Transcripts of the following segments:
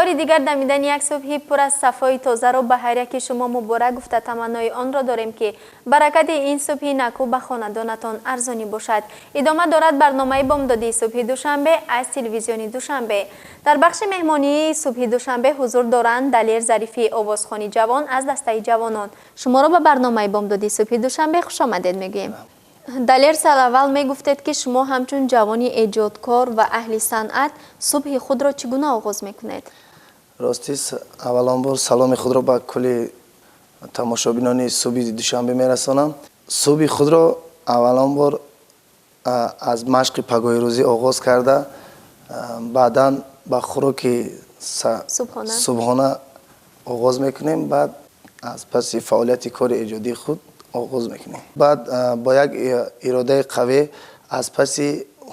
باری دیگر دمیدن یک صبح پر از صفای تازه را به هر یک شما مبارک گفته تمنای آن را داریم که برکت این صبح نکو به خاندانتان ارزانی باشد. ادامه دارد برنامه بامدادی صبح دوشنبه از تلویزیون دوشنبه. در بخش مهمانی صبح دوشنبه حضور دارند دلیر ظریفی آوازخوانی جوان از دسته جوانان. شما را به برنامه بامدادی صبح دوشنبه خوش آمدید میگیم. دلیر سال اول می گفتید که شما همچون جوانی ایجادکار و اهل صنعت صبح خود را چگونه آغاز میکنید؟ راستی اولان بار سلام خود را به کل تماشابینان صبح دوشنبه میرسانم. صبح خود را اولان بار از مشق پگاه روزی آغاز کرده، بعدا با خوراک صبحانه آغاز میکنیم، بعد از پس فعالیت کار ایجادی خود آغاز میکنیم. بعد با یک اراده قوی از پس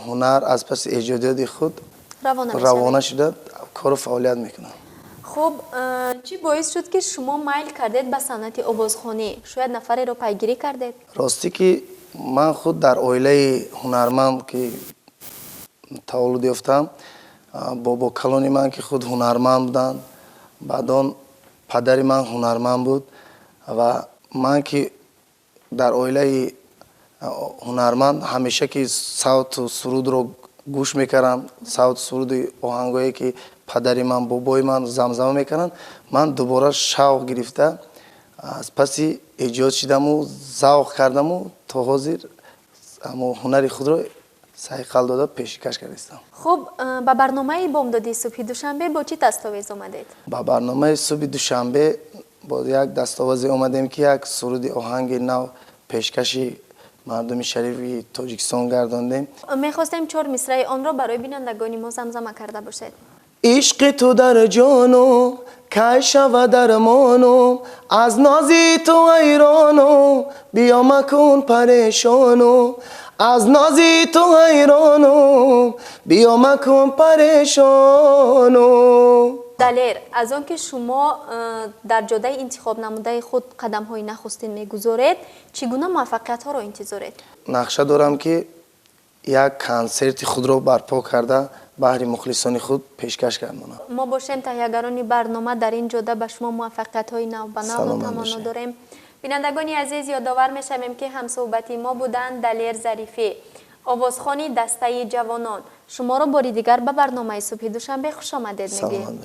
هنر، از پس ایجادیات خود روانه شده کار و فعالیت میکنم. خب چی باعث شد که شما میل کردید به صنعت آوازخوانی؟ شاید نفری رو پیگیری کردید؟ راستی که من خود در عائله هنرمند که تولد یافتم، بابا کلانی من که خود هنرمند بودن، بعدان پدر من هنرمند بود و من که در عائله هنرمند همیشه که صوت و سرود رو گوش میکردم، صوت سرود آهنگایی که پدری من بابای من زمزمه میکنن، من دوباره شوق گرفته از پسی ایجاد شدم و ذوق کردم و تا حاضر هنر خود رو سعی داده پیشکش کردم. خب با برنامه بامدادی صبح دوشنبه با چی دستاویز اومدید؟ با برنامه صبح دوشنبه با یک دستاویز اومدیم که یک سرود آهنگ نو پیشکشی مردم شریف تاجیکستان گرداندیم. میخواستیم 4 مصرع آن را برای بینندگان ما زمزمه کرده باشید. عشق تو در جانو که شود درمانو، از نازی تو حیرانو بیا مکن پریشانو، از نازی تو حیرانو بیا مکن پریشانو. دلیر، از آن که شما در جاده انتخاب نموده خود قدم های نخستین میگذارید، چگونه موفقیت ها را انتظارید؟ نقشه دارم که یک کنسرت خود را برپا کرده بهر مخلصان خود پیشکش کردم. ما باشیم تهیه‌گران برنامه در این جاده به شما موفقیت های نو به نو تمنا داریم. بینندگان عزیز، یادآور میشویم که همصحبتی ما بودند دلیر ظریفی آوازخوانی دسته جوانان. شما را باری دیگر به برنامه صبح دوشنبه خوش آمدید میگیم.